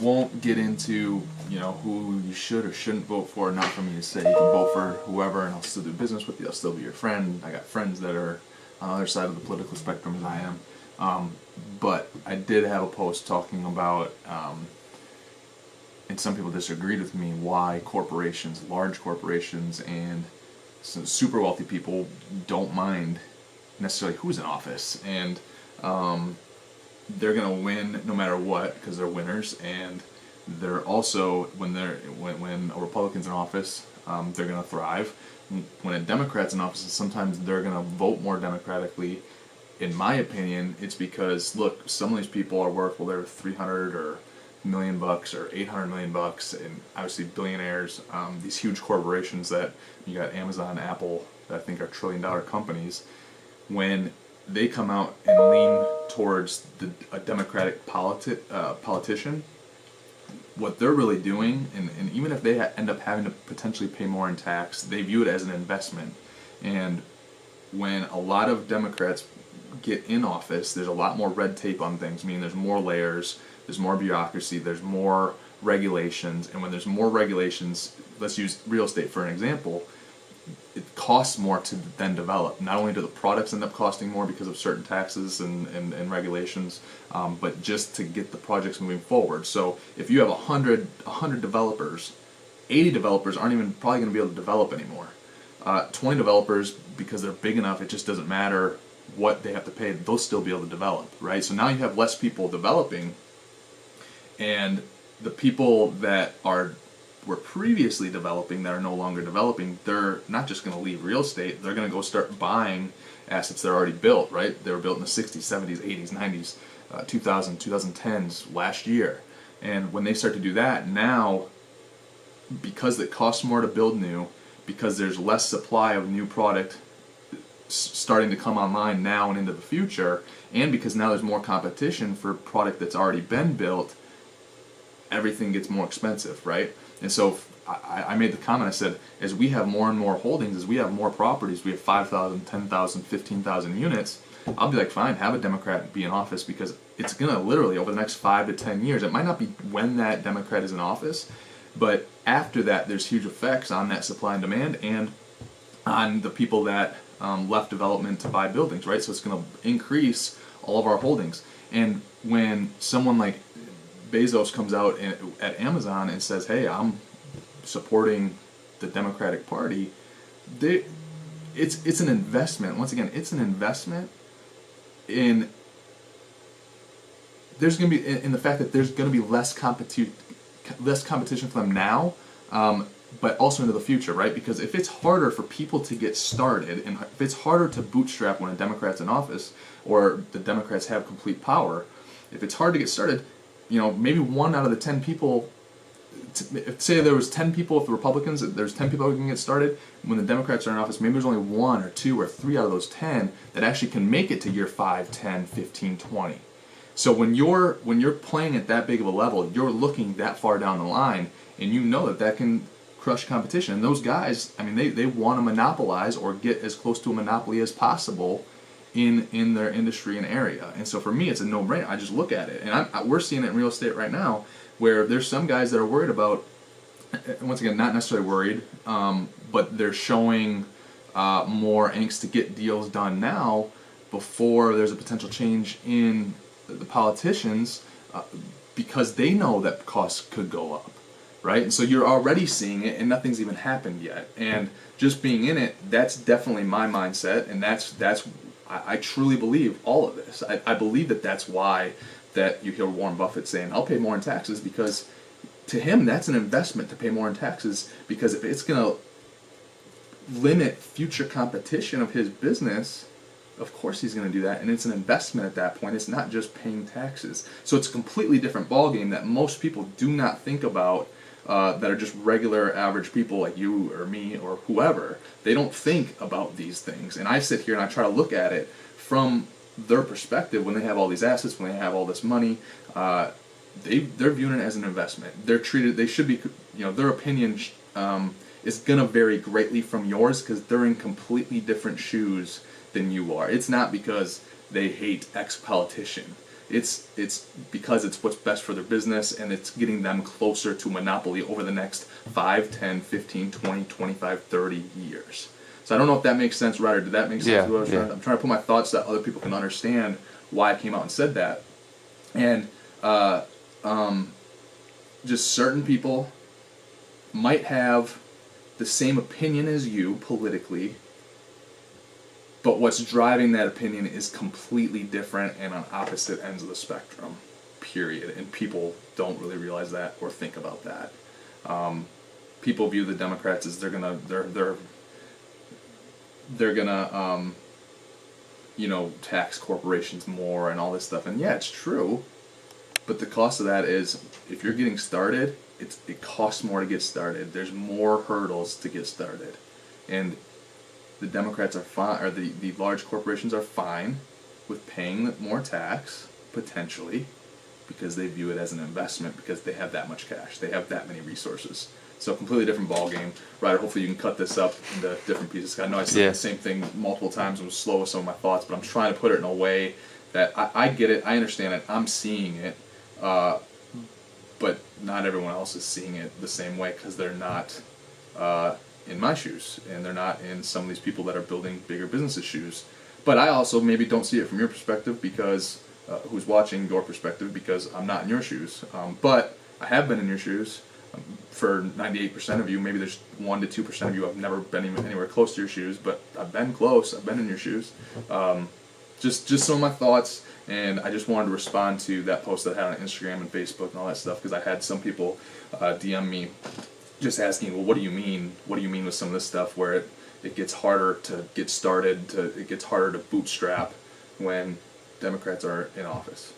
won't get into, who you should or shouldn't vote for. Not for me to say. You can vote for whoever, and I'll still do business with you. I'll still be your friend. I got friends that are on the other side of the political spectrum as I am. But I did have a post talking about, and some people disagreed with me, why corporations, large corporations, and some super wealthy people don't mind necessarily who's in office, and they're gonna win no matter what because they're winners, and they're also when a Republican's in office, they're gonna thrive. When a Democrat's in office, sometimes they're gonna vote more democratically. In my opinion, it's because look, some of these people are worth, well, they're 300 or million bucks or 800 million bucks, and obviously billionaires, these huge corporations that you got Amazon, Apple, that I think are trillion-dollar companies. When they come out and lean towards a Democratic politician, what they're really doing, and even if they end up having to potentially pay more in tax, they view it as an investment. And when a lot of Democrats get in office, there's a lot more red tape on things, meaning there's more layers, there's more bureaucracy, there's more regulations, and when there's more regulations, let's use real estate for an example, it costs more to then develop. Not only do the products end up costing more because of certain taxes and regulations, but just to get the projects moving forward. So if you have 100 developers, 80 developers aren't even probably going to be able to develop anymore. 20 developers, because they're big enough, it just doesn't matter what they have to pay, they'll still be able to develop, right? So now you have less people developing, and the people that were previously developing that are no longer developing, they're not just going to leave real estate, they're going to go start buying assets that are already built, right? They were built in the 60s, 70s, 80s, 90s, 2010s, last year. And when they start to do that, now, because it costs more to build new, because there's less supply of new product starting to come online now and into the future, and because now there's more competition for product that's already been built, everything gets more expensive, right? And so I made the comment, I said, as we have more and more holdings, as we have more properties, we have 5,000, 10,000, 15,000 units, I'll be like, fine, have a Democrat be in office, because it's going to literally, over the next 5 to 10 years, it might not be when that Democrat is in office, but after that, there's huge effects on that supply and demand and on the people that left development to buy buildings, right? So it's going to increase all of our holdings. And when someone like Bezos comes out at Amazon and says, hey, I'm supporting the Democratic Party, it's an investment. Once again, it's an investment in there's going to be in the fact that there's going to be less competition for them now, but also into the future, right? Because if it's harder for people to get started, and if it's harder to bootstrap when a Democrat's in office or the Democrats have complete power, if it's hard to get started, maybe 1 out of the 10 people, say there was 10 people with the Republicans, there's 10 people who can get started. When the Democrats are in office, maybe there's only 1 or 2 or 3 out of those 10 that actually can make it to year 5, 10, 15, 20. So when you're playing at that big of a level, you're looking that far down the line, and you know that can crush competition. And those guys, I mean, they want to monopolize or get as close to a monopoly as possible in their industry and area. And so for me, it's a no-brainer. I just look at it, and we're seeing it in real estate right now, where there's some guys that are worried about, once again, not necessarily worried, but they're showing more angst to get deals done now before there's a potential change in the politicians, because they know that costs could go up, right? And so you're already seeing it, and nothing's even happened yet. And just being in it, that's definitely my mindset, and I truly believe all of this. I believe that's why that you hear Warren Buffett saying, I'll pay more in taxes, because to him, that's an investment to pay more in taxes, because if it's going to limit future competition of his business, of course he's going to do that, and it's an investment at that point. It's not just paying taxes. So it's a completely different ballgame that most people do not think about, that are just regular average people like you or me or whoever. They don't think about these things. And I sit here and I try to look at it from their perspective. When they have all these assets, when they have all this money, they're viewing it as an investment. They should be, their opinion is going to vary greatly from yours, because they're in completely different shoes than you are. It's not because they hate X politician. It's because it's what's best for their business, and it's getting them closer to monopoly over the next 5, 10, 15, 20, 25, 30 years. So I don't know if that makes sense, Ryder. Did that make sense? Yeah, I'm trying to put my thoughts so that other people can understand why I came out and said that. And just certain people might have the same opinion as you politically, but what's driving that opinion is completely different and on opposite ends of the spectrum, period. And people don't really realize that or think about that. People view the Democrats as they're gonna tax corporations more and all this stuff. And yeah, it's true, but the cost of that is, if you're getting started, it costs more to get started. There's more hurdles to get started, and the Democrats are fine, or the large corporations are fine with paying more tax, potentially, because they view it as an investment, because they have that much cash, they have that many resources. So completely different ball game. Ryder, hopefully you can cut this up into different pieces. I know I said the same thing multiple times and was slow with some of my thoughts, but I'm trying to put it in a way that I get it, I understand it, I'm seeing it, but not everyone else is seeing it the same way, because they're not in my shoes, and they're not in some of these people that are building bigger businesses' shoes. But I also maybe don't see it from your perspective, because who's watching your perspective, because I'm not in your shoes. But I have been in your shoes. For 98% of you, maybe there's 1 to 2% of you I've never been even anywhere close to your shoes, but I've been close. I've been in your shoes. Just some of my thoughts, and I just wanted to respond to that post that I had on Instagram and Facebook and all that stuff, because I had some people DM me just asking, well, what do you mean? What do you mean with some of this stuff where it gets harder to get started, it gets harder to bootstrap when Democrats are in office?